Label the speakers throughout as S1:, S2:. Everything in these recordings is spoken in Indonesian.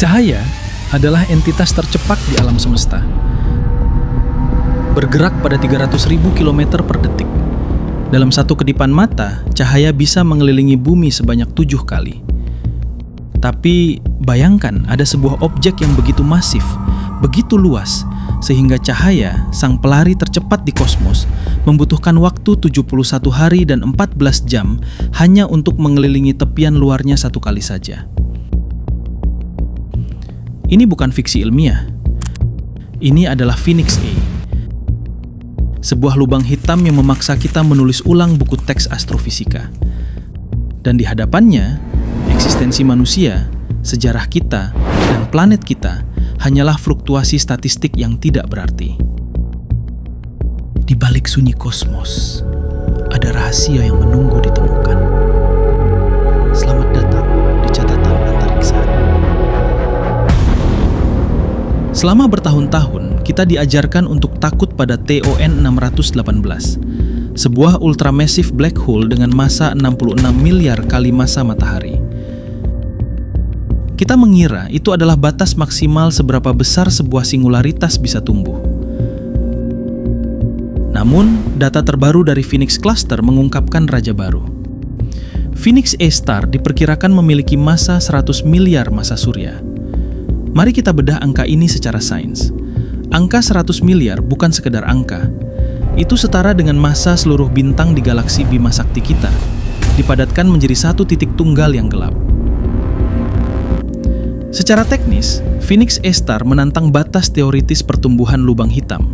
S1: Cahaya adalah entitas tercepat di alam semesta. Bergerak pada 300.000 km per detik. Dalam satu kedipan mata, cahaya bisa mengelilingi bumi sebanyak 7 kali. Tapi bayangkan ada sebuah objek yang begitu masif, begitu luas, sehingga cahaya, sang pelari tercepat di kosmos, membutuhkan waktu 71 hari dan 14 jam hanya untuk mengelilingi tepian luarnya satu kali saja. Ini bukan fiksi ilmiah. Ini adalah Phoenix A. Sebuah lubang hitam yang memaksa kita menulis ulang buku teks astrofisika. Dan di hadapannya, eksistensi manusia, sejarah kita, dan planet kita hanyalah fluktuasi statistik yang tidak berarti. Di balik sunyi kosmos, ada rahasia yang menunggu ditemukan. Selamat datang di catatan antariksa. Selama bertahun-tahun, kita diajarkan untuk takut pada TON 618, sebuah ultramassive black hole dengan massa 66 miliar kali massa matahari. Kita mengira itu adalah batas maksimal seberapa besar sebuah singularitas bisa tumbuh. Namun, data terbaru dari Phoenix Cluster mengungkapkan raja baru. Phoenix A Star diperkirakan memiliki massa 100 miliar massa surya. Mari kita bedah angka ini secara sains. Angka 100 miliar bukan sekedar angka. Itu setara dengan massa seluruh bintang di galaksi Bima Sakti kita, dipadatkan menjadi satu titik tunggal yang gelap. Secara teknis, Phoenix A Star menantang batas teoritis pertumbuhan lubang hitam.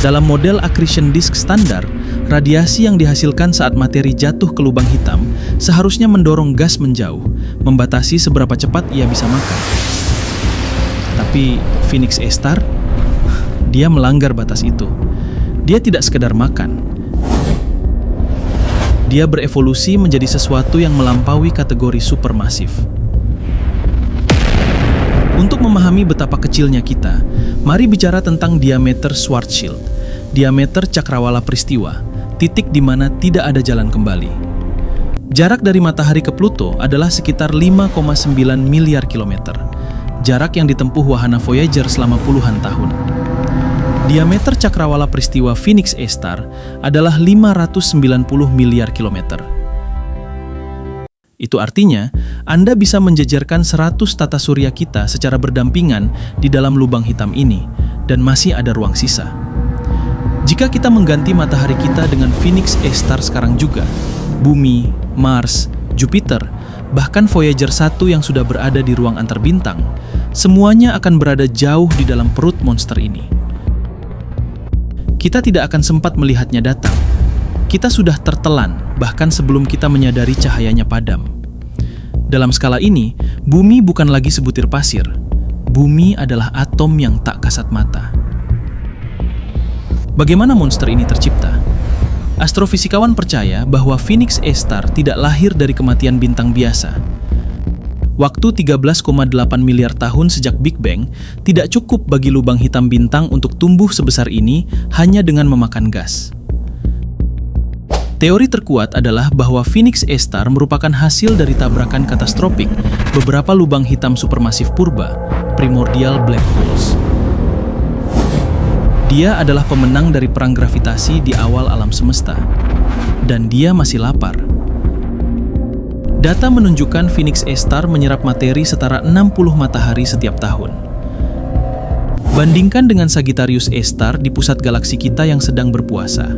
S1: Dalam model accretion disk standar, radiasi yang dihasilkan saat materi jatuh ke lubang hitam seharusnya mendorong gas menjauh, membatasi seberapa cepat ia bisa makan. Tapi Phoenix A Star, dia melanggar batas itu. Dia tidak sekedar makan. Dia berevolusi menjadi sesuatu yang melampaui kategori supermasif. Untuk memahami betapa kecilnya kita, mari bicara tentang diameter Schwarzschild, diameter cakrawala peristiwa, titik di mana tidak ada jalan kembali. Jarak dari matahari ke Pluto adalah sekitar 5,9 miliar kilometer. Jarak yang ditempuh wahana Voyager selama puluhan tahun. Diameter cakrawala peristiwa Phoenix A Star adalah 590 miliar kilometer. Itu artinya, Anda bisa menjejerkan 100 tata surya kita secara berdampingan di dalam lubang hitam ini, dan masih ada ruang sisa. Jika kita mengganti matahari kita dengan Phoenix A Star sekarang juga, Bumi, Mars, Jupiter, bahkan Voyager 1 yang sudah berada di ruang antar bintang, semuanya akan berada jauh di dalam perut monster ini. Kita tidak akan sempat melihatnya datang. Kita sudah tertelan, bahkan sebelum kita menyadari cahayanya padam. Dalam skala ini, bumi bukan lagi sebutir pasir. Bumi adalah atom yang tak kasat mata. Bagaimana monster ini tercipta? Astrofisikawan percaya bahwa Phoenix A Star tidak lahir dari kematian bintang biasa. Waktu 13,8 miliar tahun sejak Big Bang tidak cukup bagi lubang hitam bintang untuk tumbuh sebesar ini hanya dengan memakan gas. Teori terkuat adalah bahwa Phoenix A Star merupakan hasil dari tabrakan katastrofik beberapa lubang hitam supermasif purba, primordial black holes. Dia adalah pemenang dari perang gravitasi di awal alam semesta, dan dia masih lapar. Data menunjukkan Phoenix A Star menyerap materi setara 60 matahari setiap tahun. Bandingkan dengan Sagittarius A Star di pusat galaksi kita yang sedang berpuasa.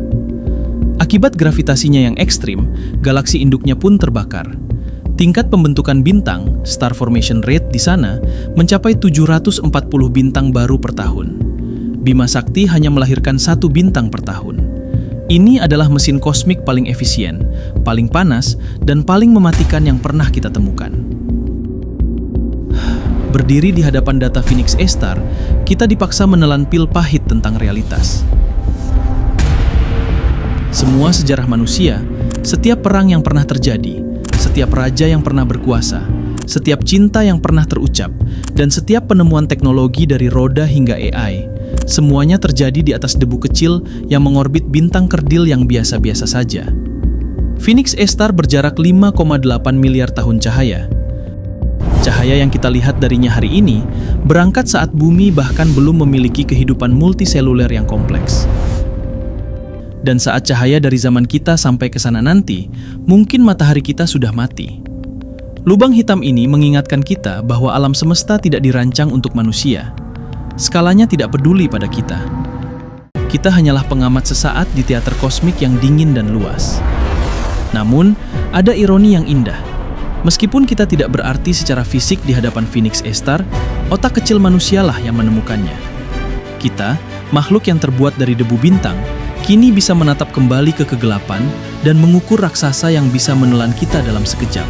S1: Akibat gravitasinya yang ekstrim, galaksi induknya pun terbakar. Tingkat pembentukan bintang, star formation rate di sana, mencapai 740 bintang baru per tahun. Bima Sakti hanya melahirkan 1 bintang per tahun. Ini adalah mesin kosmik paling efisien, paling panas, dan paling mematikan yang pernah kita temukan. Berdiri di hadapan data Phoenix A Star, kita dipaksa menelan pil pahit tentang realitas. Semua sejarah manusia, setiap perang yang pernah terjadi, setiap raja yang pernah berkuasa, setiap cinta yang pernah terucap, dan setiap penemuan teknologi dari roda hingga AI, semuanya terjadi di atas debu kecil yang mengorbit bintang kerdil yang biasa-biasa saja. Phoenix A Star berjarak 5,8 miliar tahun cahaya. Cahaya yang kita lihat darinya hari ini berangkat saat bumi bahkan belum memiliki kehidupan multiseluler yang kompleks. Dan saat cahaya dari zaman kita sampai ke sana nanti, mungkin matahari kita sudah mati. Lubang hitam ini mengingatkan kita bahwa alam semesta tidak dirancang untuk manusia. Skalanya tidak peduli pada kita. Kita hanyalah pengamat sesaat di teater kosmik yang dingin dan luas. Namun, ada ironi yang indah. Meskipun kita tidak berarti secara fisik di hadapan Phoenix A-star, otak kecil manusialah yang menemukannya. Kita, makhluk yang terbuat dari debu bintang, kini bisa menatap kembali ke kegelapan dan mengukur raksasa yang bisa menelan kita dalam sekejap.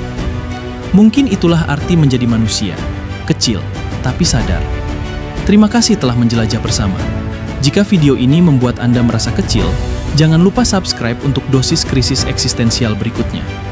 S1: Mungkin itulah arti menjadi manusia, kecil tapi sadar. Terima kasih telah menjelajah bersama. Jika video ini membuat Anda merasa kecil, jangan lupa subscribe untuk dosis krisis eksistensial berikutnya.